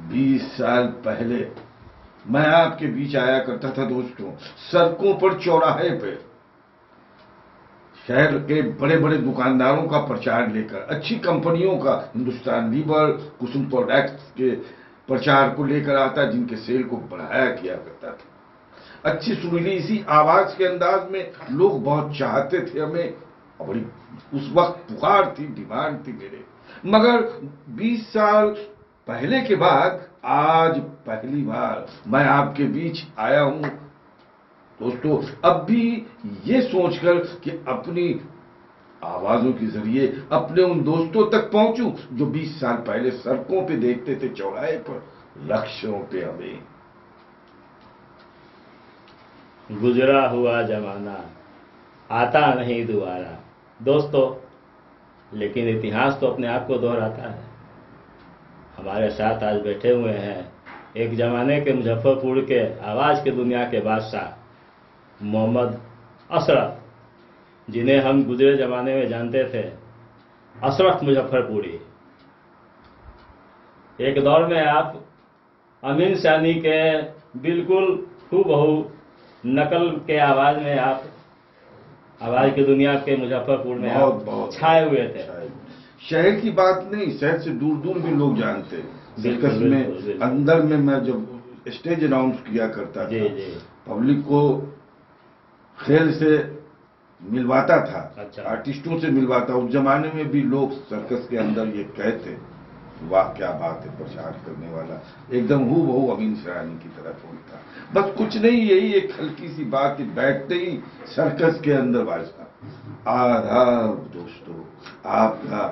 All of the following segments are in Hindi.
20 साल पहले मैं आपके बीच आया करता था दोस्तों, सड़कों पर, चौराहे पे, शहर के बड़े बड़े दुकानदारों का प्रचार लेकर, अच्छी कंपनियों का, हिंदुस्तान लीवर, कुसुम प्रोडक्ट्स के प्रचार को लेकर आता, जिनके सेल को बढ़ाया किया करता था। अच्छी सुरीली सी आवाज के अंदाज में लोग बहुत चाहते थे हमें, और बड़ी उस वक्त पुकार थी, डिमांड थी मेरे। मगर 20 साल पहले के बाद आज पहली बार मैं आपके बीच आया हूं दोस्तों, अब भी ये सोचकर कि अपनी आवाजों के जरिए अपने उन दोस्तों तक पहुंचूं जो 20 साल पहले सड़कों पे देखते थे, चौराहे पर, लक्ष्यों पे हमें। गुजरा हुआ जमाना आता नहीं दोबारा। दोस्तों, लेकिन इतिहास तो अपने आप को दोहराता है। हमारे साथ आज बैठे हुए हैं एक जमाने के मुजफ्फरपुर के आवाज के दुनिया के बादशाह मोहम्मद अशरफ, जिन्हें हम गुजरे जमाने में जानते थे अशरफ मुजफ्फरपुरी। एक दौर में आप अमीन सानी के बिल्कुल हूबहू नकल के आवाज में आप आवाज की दुनिया के मुजफ्फरपुर में बहुत छाए हुए थे। शहर की बात नहीं, शहर से दूर दूर भी लोग जानते हैं। सर्कस में अंदर में मैं जब स्टेज अनाउंस किया करता था, पब्लिक को खेल से मिलवाता था, अच्छा। आर्टिस्टों से मिलवाता। उस जमाने में भी लोग सर्कस के अंदर ये कहते, वाह क्या बात है, प्रचार करने वाला एकदम हूबहू अमीन सरानी की तरह बोलता। बस कुछ नहीं, यही एक हल्की सी बात, बैठते ही सर्कस के अंदर बाजता, आदाब दोस्तों, आपका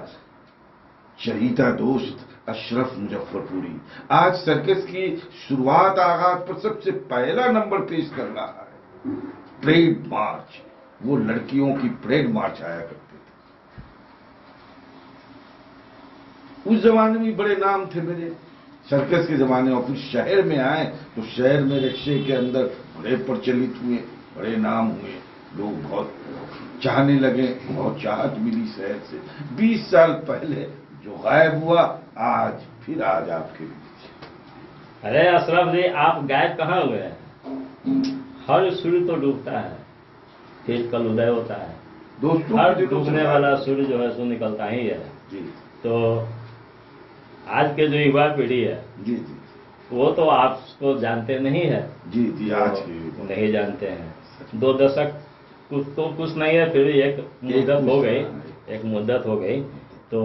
चहीता दोस्त अशरफ मुजफ्फरपुरी आज सर्कस की शुरुआत, आगाज पर सबसे पहला नंबर पेश कर रहा है। परेड मार्च, वो लड़कियों की परेड मार्च आया करते थे। उस जमाने में बड़े नाम थे मेरे, सर्कस के जमाने में। फिर शहर में आए तो शहर में रिक्शे के अंदर बड़े प्रचलित हुए, बड़े नाम हुए, लोग बहुत चाहने लगे, बहुत चाहत मिली शहर से। 20 साल पहले जो गायब हुआ, आज आपके बीच। अरे अशरफ जी, आप गायब कहाँ हुए हैं? हर सूर्य तो डूबता है, फिर कल उदय होता है दोस्तों। हर डूबने वाला सूर्य जो है सो निकलता ही है जी। तो आज के जो युवा पीढ़ी है जी, वो तो आपको जानते नहीं है। जी, आज की नहीं जानते हैं। 2 दशक कुछ तो कुछ नहीं है, फिर भी एक मुद्दत हो गई। तो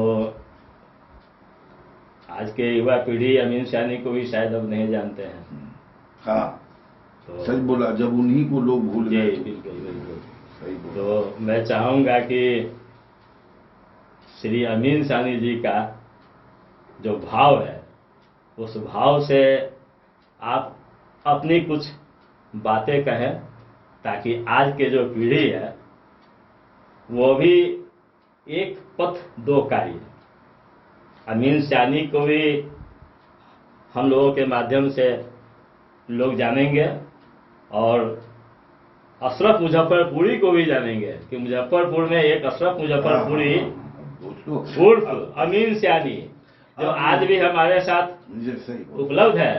आज के युवा पीढ़ी अमीन सानी को भी शायद अब नहीं जानते हैं। हाँ, तो सच बोला, जब उन्हीं को लोग भूल गए। बिल्कुल सही बोला। तो मैं चाहूंगा कि श्री अमीन सानी जी का जो भाव है, उस भाव से आप अपनी कुछ बातें कहें, ताकि आज के जो पीढ़ी है वो भी एक पथ दो कार्य। अमीन सानी को भी हम लोगों के माध्यम से लोग जानेंगे, और अशरफ मुजफ्फरपुरी को भी जानेंगे कि मुजफ्फरपुर में एक अशरफ मुजफ्फरपुरी उर्फ अमीन सानी, जो आज भी हमारे साथ उपलब्ध है,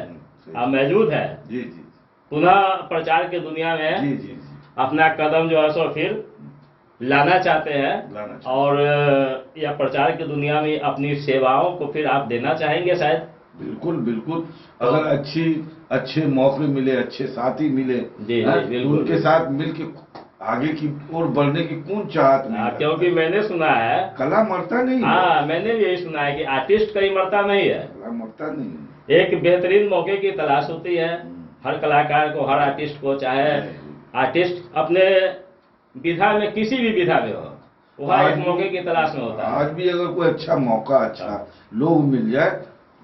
मौजूद है। पुनः प्रचार के दुनिया में अपना कदम जो है सो फिर लाना चाहते हैं, और यह प्रचार की दुनिया में अपनी सेवाओं को फिर आप देना चाहेंगे शायद। बिल्कुल, अगर अच्छे मौके मिले, अच्छे साथी मिले, उनके साथ मिलके आगे की ओर बढ़ने की कौन चाहत नहीं। क्योंकि मैंने सुना है कला मरता नहीं। हाँ, मैंने भी यही सुना है कि आर्टिस्ट कहीं मरता नहीं है। कला मरता नहीं, एक बेहतरीन मौके की तलाश होती है हर कलाकार को, हर आर्टिस्ट को। चाहे आर्टिस्ट अपने विधा में, किसी भी विधा में हो, वह एक मौके की तलाश में होता है। आज भी अगर कोई अच्छा मौका, अच्छा लोग मिल जाए,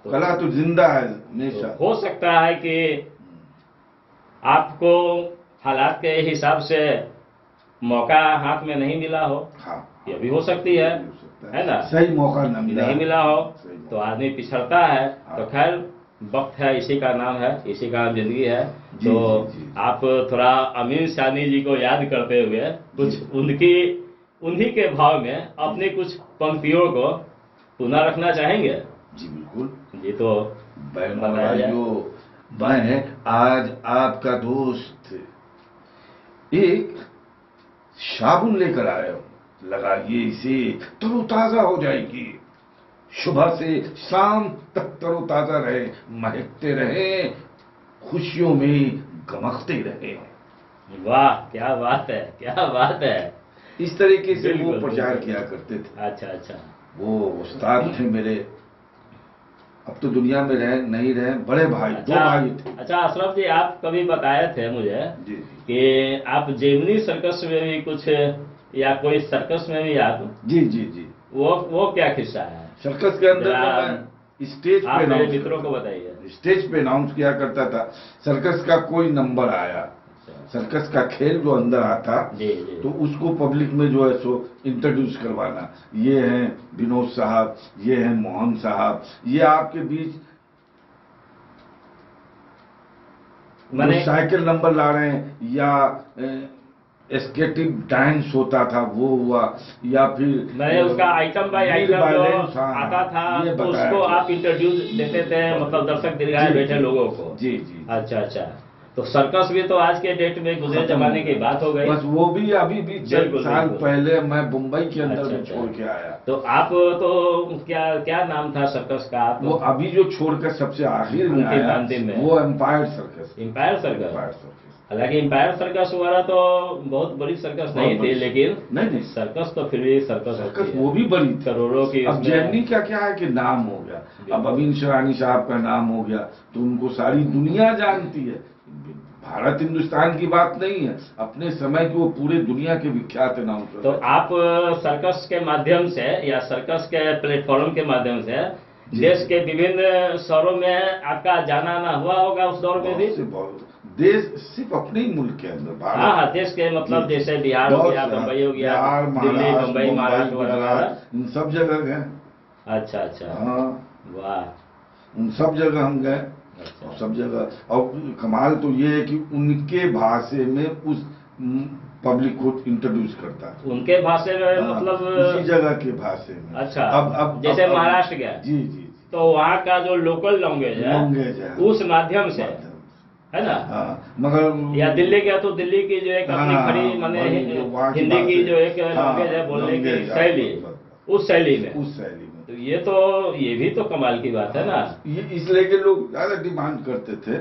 कला तो जिंदा है हमेशा। हो सकता है कि आपको हालात के हिसाब से मौका हाथ में नहीं मिला हो। हाँ, ये भी हो सकती है ना? सही मौका नहीं मिला हो तो आदमी पिछड़ता है। तो खैर, वक्त है, इसी का नाम है, इसी का नाम जिंदगी है। तो आप थोड़ा अमीन सानी जी को याद करते हुए कुछ उन्हीं के भाव में अपनी कुछ पंक्तियों को पुनः रखना चाहेंगे? जी बिल्कुल। जी तो बहनों और बताया जाए। भाइयों, मैं आज आपका दोस्त एक साबुन लेकर आया हूं, लगाइए इसे, तरोताजा हो जाएगी। सुबह से शाम तक तरोताजा रहे, महकते रहे, खुशियों में गमकते रहे। वाह, क्या बात है, क्या बात है। इस तरीके से वो बिल्कुल, प्रचार बिल्कुल। किया करते थे। अच्छा अच्छा। वो उस्ताद थे मेरे, अब तो दुनिया में रहे नहीं रहे, बड़े भाई, दो अच्छा भाई थे। अच्छा, अशरफ जी, आप कभी बताए थे मुझे जी जी कि आप जेमिनी सर्कस में भी कुछ, या कोई सर्कस में भी आप, जी जी जी। वो क्या किस्सा है? सर्कस के अंदर जरा तो मैं स्टेज पे आप मेरे अनाउंस मित्रों को करता बताइए। था, स्टेज पे अनाउंस किया करता था। सर्कस का कोई नंबर आया, सर्कस का खेल जो अंदर आता, जी जी। तो उसको पब्लिक में जो है सो इंट्रोड्यूस करवाना। ये हैं विनोद साहब, ये हैं मोहन साहब, ये आपके बीच जो साइकिल नंबर ला रहे हैं, या एस्केटिव डांस होता था वो हुआ, या फिर मैंने उसका आइटम बाय आइटम जो violence, हाँ, आता था ये तो बताया उसको गया। आप इंट्रोड्यूस देते थे, मतलब दर्शक दीर्घाए जी, बैठे जी, लोगों को। जी जी। अच्छा अच्छा। तो सर्कस भी तो आज के डेट में गुजरे खत्म जमाने हो की गया। बात हो गई। बस वो भी अभी भी चंद बिल्कुल, साल बिल्कुल। पहले मैं मुंबई के अंदर अच्छा भी अच्छा। छोड़ के आया। तो आप तो क्या क्या नाम था सर्कस का? आप वो अभी जो छोड़कर सबसे आखिर में अंतिम आया, अंतिम में वो Empire Circus. Empire Empire Circus. Circus हालांकि एम्पायर सर्कस वगैरह तो बहुत बड़ी सर्कस बहुत नहीं थी, बड़ी। लेकिन नहीं नहीं, सर्कस तो फिर भी सर्कस होती सर्कस है। वो भी बड़ी थी। करोड़ों की अब उसमें। जैमनी का क्या है कि नाम हो गया, अब अमीन शरानी साहब का नाम हो गया, तो उनको सारी दुनिया जानती है। भारत हिंदुस्तान की बात नहीं है, अपने समय की वो पूरे दुनिया के विख्यात अनाउंसर। तो आप सर्कस के माध्यम से या सर्कस के प्लेटफॉर्म के माध्यम से जी, देश जी। के विभिन्न शहरों में आपका जाना आना हुआ होगा उस दौर में भी? बहुत से बहुत, देश सिर्फ अपने ही मुल्क के अंदर, भारत। हाँ हाँ, देश के मतलब जी, जैसे बिहार हो बहुत गया, से, बम्बई हो गया, बिहार, दिल्ली, महाराष्ट्र, बम्बई, मुंबई, महाराष्ट्र वगैरह गुजरात, इन सब जगह गए। अच्छा अच्छा। हाँ, वाह। उन सब जगह हम गए। अच्छा। और सब जगह, और कमाल तो ये है कि उनके भाषा में उस पब्लिक को इंट्रोड्यूस करता है। उनके भाषा में हाँ, मतलब उसी जगह के भाषा में। अच्छा। अब जैसे महाराष्ट्र गया जी जी जी, तो वहाँ का जो लोकल लैंग्वेज लैंग्वेज है है, उस माध्यम से, है ना? हाँ, मगर या दिल्ली गया तो दिल्ली की जो एक अपनी हाँ, खड़ी माने वही जो वहाँ की हिंदी की बात है। जो एक हाँ, लैंग्वेज है बोलने की लैंग्वेज, शैली, बस, उस शैली में, उस शैली में। तो ये भी तो कमाल की बात है ना। ये इसलिए कि लोग ज्यादा डिमांड करते थे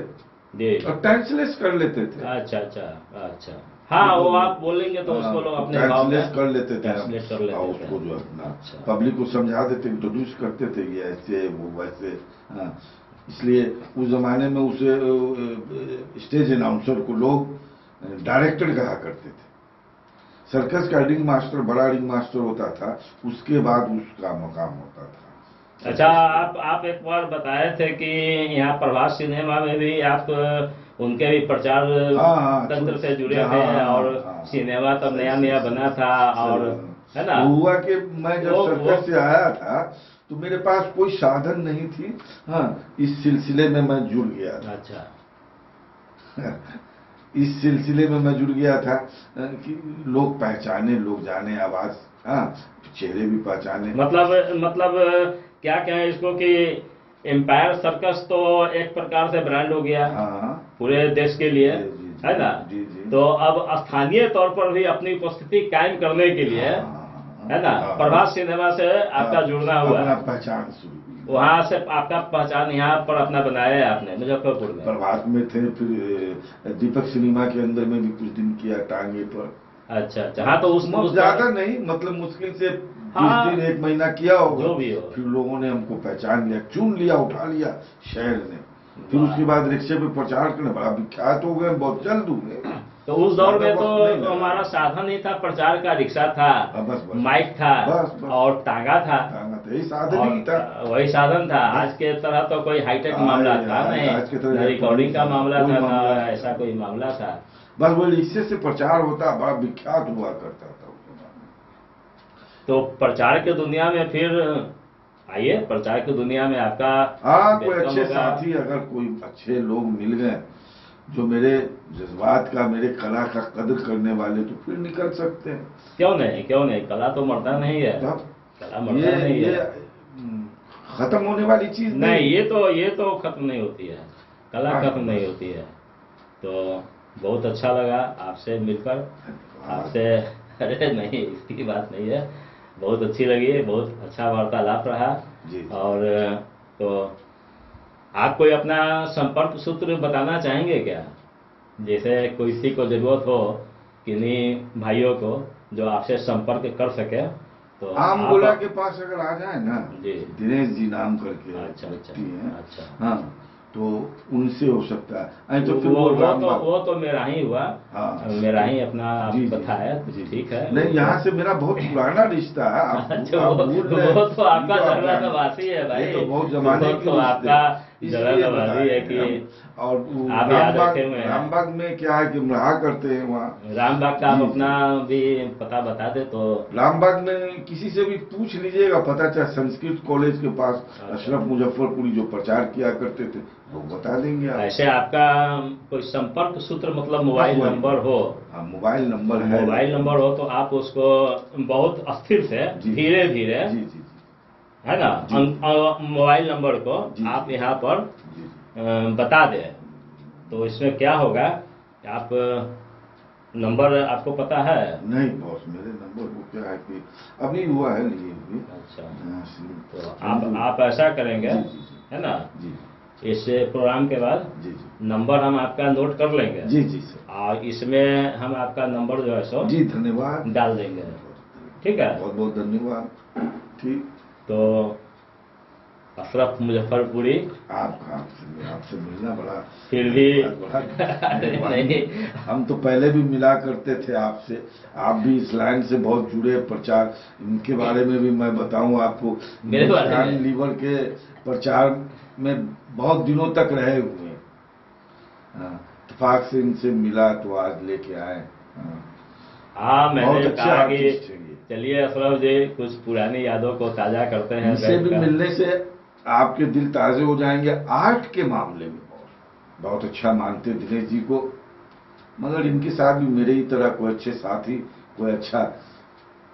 जी। और ट्रांसलेट कर लेते थे। अच्छा अच्छा अच्छा। हाँ, वो आप बोलेंगे तो उसको लोग अपने भाव में ट्रांसलेट कर लेते थे, ट्रांसलेट कर लेते और थे। उसको जो है अपना अच्छा। पब्लिक को समझा देते, इंट्रोड्यूस करते थे, ये ऐसे वो वैसे। हाँ, इसलिए उस जमाने में उसे स्टेज अनाउंसर को लोग डायरेक्टर कहा करते थे। सर्कस का रिंग मास्टर, बड़ा रिंग मास्टर होता था, उसके बाद उसका मकाम होता था। अच्छा, आप एक बार बताए थे कि यहाँ प्रभास सिनेमा में भी आप उनके भी प्रचार हाँ, तंत्र से जुड़े हाँ, थे, हाँ, और हाँ, सिनेमा तब नया नया बना था, और है ना? हुआ कि मैं जब सर्कस से वो आया था तो मेरे पास कोई साधन नहीं थी। हाँ, इस सिलसिले में मैं जुड़ गया था। अच्छा। इस सिलसिले में मैं जुड़ गया था कि लोग पहचाने, लोग जाने, आवाज, हाँ, चेहरे भी पहचाने। मतलब क्या कहें इसको कि एम्पायर सर्कस तो एक प्रकार से ब्रांड हो गया हाँ, पूरे देश के लिए, जी, जी, जी, है ना? जी, जी। तो अब स्थानीय तौर पर भी अपनी उपस्थिति कायम करने के लिए, है ना, प्रभास सिनेमा से आपका जुड़ना हुआ, अपना पहचान शुरू हुई। वहां से आपका पहचान यहाँ पर अपना बनाया है आपने मुजफ्फरपुर में। प्रभात में थे, फिर दीपक सिनेमा के अंदर में भी कुछ दिन किया, टांगे पर। अच्छा अच्छा। हाँ, तो उस ज्यादा नहीं, मतलब मुश्किल से 20 हाँ, दिन, 1 महीना किया होगा, जो भी हो। फिर लोगों ने हमको पहचान लिया, चुन लिया, उठा लिया शहर ने। फिर उसके बाद रिक्शे पे प्रचार करने बड़ा विख्यात हो गए, बहुत जल्द हुए। तो उस दौर में ज्यादा वक्त नहीं तो लगा। हमारा साधन ही था प्रचार का, रिक्शा था, बस, माइक था, बस। और तांगा था, यही साधन ही था। वही साधन था। आज के तरह तो कोई हाईटेक मामला था नहीं, आज के तरह न रिकॉर्डिंग का मामला कोई था, मामला न नहीं ऐसा कोई मामला था। बस वो रिक्शे से प्रचार होता, बड़ा विख्यात हुआ करता था उस जमाने। तो प्रचार की दुनिया में फिर आइए, प्रचार की दुनिया में आपका हाँ, कोई वेलकम अच्छे होगा। साथी, अगर कोई अच्छे लोग मिल गए जो मेरे जज्बात का, मेरे कला का कदर करने वाले, तो फिर निकल सकते हैं। क्यों नहीं, क्यों नहीं, कला तो मरता नहीं है, तब कला मरता नहीं है। खत्म होने वाली चीज नहीं, ये तो खत्म नहीं होती है, कला खत्म नहीं होती है। तो बहुत अच्छा लगा आपसे मिलकर, आपसे अरे नहीं, इसकी बात नहीं है, बहुत अच्छी लगी, बहुत अच्छा वार्तालाप रहा। जी। और तो आप कोई अपना संपर्क सूत्र बताना चाहेंगे क्या? जैसे किसी को जरूरत हो, किन्हीं भाइयों को जो आपसे संपर्क कर सके, तो आम आप गोला के पास अगर आ जाए ना, जी। दिनेश जी नाम करके अच्छा, व्यक्ति हैं, अच्छा। हाँ, तो उनसे हो सकता है। नहीं तो फिर वो रामबाग, वो तो मेरा ही हुआ, हाँ, मेरा ही अपना आप जी, जी, बताया, जी, ठीक है। नहीं, यहाँ से मेरा बहुत पुराना रिश्ता है। आप अच्छा, आप भूल रहे हैं। वो तो आपका ये तो आप जगह जान- नवासी है भाई, ये तो बहुत जमाने वो की तो रिश्ते, आपका जगह इसलिए नवासी बताए है हैं कि हम। और वो आप याद रखे हुए हैं। रामबाग में क्या है कि हम रहा करते हैं वहाँ। रामबाग का आप जी, अपना भी पता बता दे तो। रामबाग में किसी से भी पूछ लीजिएगा, पता चला संस्कृत कॉलेज के पास अशरफ मुजफ्फरपुरी जो प्रचार किया करते थे, वो बता देंगे आप। ऐसे आपका कोई संपर्क सूत्र मतलब मोबाइल बस वही। नंबर हो, हाँ, मोबाइल नंबर है। मोबाइल नंबर हो तो आप उसको बहुत अस्थिर से जी, धीरे धीरे, जी, जी, है ना, जी। मोबाइल नंबर को जी, आप जी। यहाँ पर जी, बता दें। तो इसमें क्या होगा, आप नंबर आपको पता है? नहीं बॉस, मेरे नंबर को क्या है कि अभी हुआ है लिए हुए। अच्छा, हाँ, तो आप ऐसा करेंगे, जी, जी, जी, है ना, जी, इस प्रोग्राम के बाद जी, जी, नंबर हम आपका नोट कर लेंगे, जी, जी सर, और इसमें हम आपका नंबर जो है सो जी, धन्यवाद, डाल देंगे, ठीक है। बहुत बहुत धन्यवाद। ठीक। तो अशरफ मुजफ्फरपुरी, आपसे मिलना बड़ा, फिर भी बड़ा अरे मेहरबानी। नहीं, हम तो पहले भी मिला करते थे आपसे, आप भी इस लाइन से बहुत जुड़े। प्रचार इनके बारे में भी मैं बताऊं आपको, मेरे बारे में? हिंदुस्तान लीवर के प्रचार में बहुत दिनों तक रहे हुए हैं। हाँ, इत्तेफाक से इनसे मिला तो आज लेके आए। हाँ, मैंने बहुत अच्छे कहा कि आर्टिस्ट हैं ये। चलिए अशरफ जी कुछ पुरानी यादों को ताजा करते हैं इनसे भी बैठकर। मिलने से आपके दिल ताजे हो जाएंगे। आर्ट के मामले में बहुत अच्छा मानते दिनेश जी को, मगर इनके साथ भी मेरे ही तरह कोई अच्छे साथी, कोई अच्छा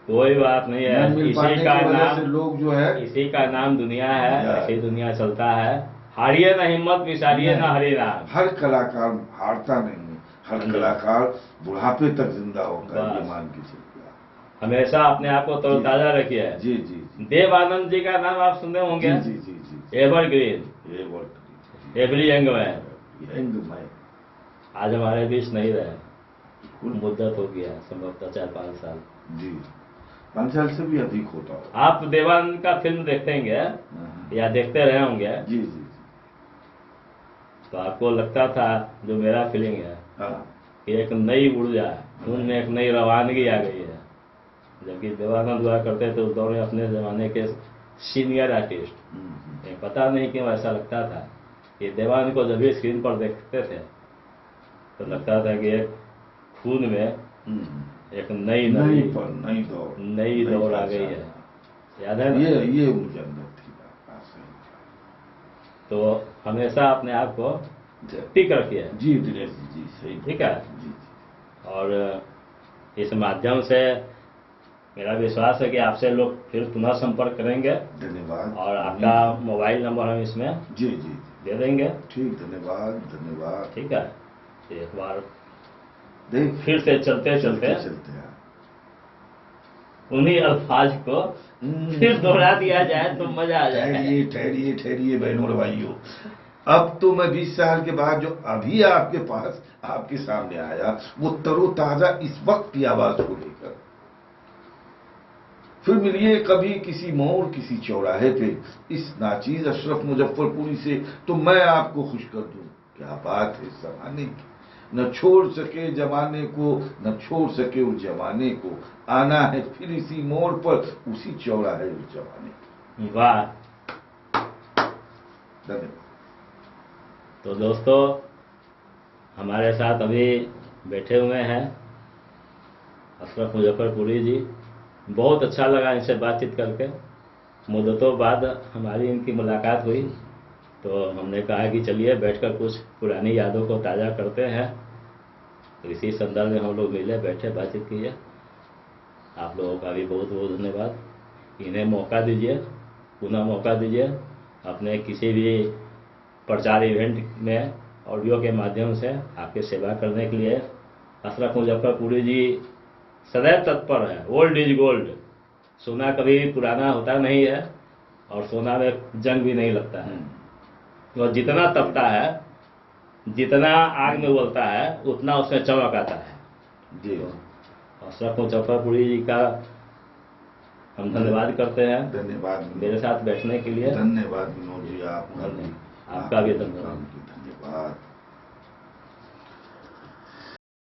कोई बात नहीं है, न मिल पाने इसी का की वजह नाम, से लोग जो है, इसी का नाम दुनिया है, या- ऐसी दुनिया चलता है। हारिए ना हिम्मत, विसारिए ना हरि नाम। हर कलाकार हारता नहीं है, हर कलाकार बुढ़ापे तक जिंदा होता है, ये बस। मान के चलिए आप। हमेशा अपने आप को तरोताजा रखिए। जी, जी, जी, देव आनंद जी का नाम आप सुने होंगे, जी, जी, जी, जी, एवरग्रीन, ये word every young man, young मैं आज हमारे बीच नहीं रहे, बिल्कुल। मुद्दत हो गया संभवतः 4-5 साल। जी, 5 साल से भी अधिक होता हो। आप देवानंद का फिल्म देखते होंगे या देखते रहे होंगे, जी, जी, जी, तो आपको लगता था, जो मेरा फीलिंग है, हाँ, कि एक नई ऊर्जा, उनमें एक नई रवानगी आ गई है। जबकि देवानंद हुआ करते थे उस दौर में अपने जमाने के सीनियर आर्टिस्ट। पता नहीं क्यों ऐसा लगता था कि देवानंद को जब भी स्क्रीन पर देखते थे तो लगता था कि एक खून में एक नई नई दौड़ आ गई है। याद है ना? ये मुझे अंदर थी बात, सही। तो हमेशा अपने आप को टिक रखिए। जी दिनेश जी, सही। ठीक है। जी, जी, और इस माध्यम से मेरा विश्वास है कि आपसे लोग फिर पुनः संपर्क करेंगे, धन्यवाद। और आपका मोबाइल नंबर हम इसमें जी, जी, दे देंगे। ठीक, धन्यवाद, धन्यवाद। ठीक है, एक बार देख फिर से चलते चलते उन्हीं अल्फाज को फिर दोहरा दिया जाए तो मजा आ जाए। ठहरिए बहनों और भाइयों, अब तो मैं 20 साल के बाद जो अभी आपके पास, आपके सामने आया, वो तरोताजा इस वक्त की आवाज को लेकर। फिर मिलिए कभी किसी मोड़, किसी चौराहे पे, इस नाचीज अशरफ मुजफ्फरपुरी से, तो मैं आपको खुश कर दूं। क्या बात है जमाने की, न छोड़ सके जमाने को, न छोड़ सके उस जमाने को, आना है फिर इसी मोड़ पर, उसी चौराहे उस जमाने की। वाह। धन्यवाद। तो दोस्तों, हमारे साथ अभी बैठे हुए हैं अशरफ मुजफ्फरपुरी जी। बहुत अच्छा लगा इनसे बातचीत करके, मुद्दतों बाद हमारी इनकी मुलाकात हुई, तो हमने कहा कि चलिए बैठकर कुछ पुरानी यादों को ताज़ा करते हैं। तो इसी संदर्भ में हम लोग मिले, बैठे, बातचीत किए। आप लोगों का भी बहुत बहुत धन्यवाद। इन्हें मौका दीजिए, पुनः मौका दीजिए अपने किसी भी प्रचार इवेंट में ऑडियो के माध्यम से आपकी सेवा करने के लिए अशरफ मुजफ्फरपुरी जी सदैव तत्पर है। ओल्ड इज गोल्ड, सोना कभी पुराना होता नहीं है और सोना में जंग भी नहीं लगता है। तो जितना तपता है, जितना आग में उबलता है, उतना उसमें चमक आता है जी। अशरफ मुजफ्फरपुरी जी का हम धन्यवाद करते हैं। धन्यवाद मेरे साथ बैठने के लिए धन्यवाद विनोद जी। आप आपका भी धन्यवाद। धन्यवाद।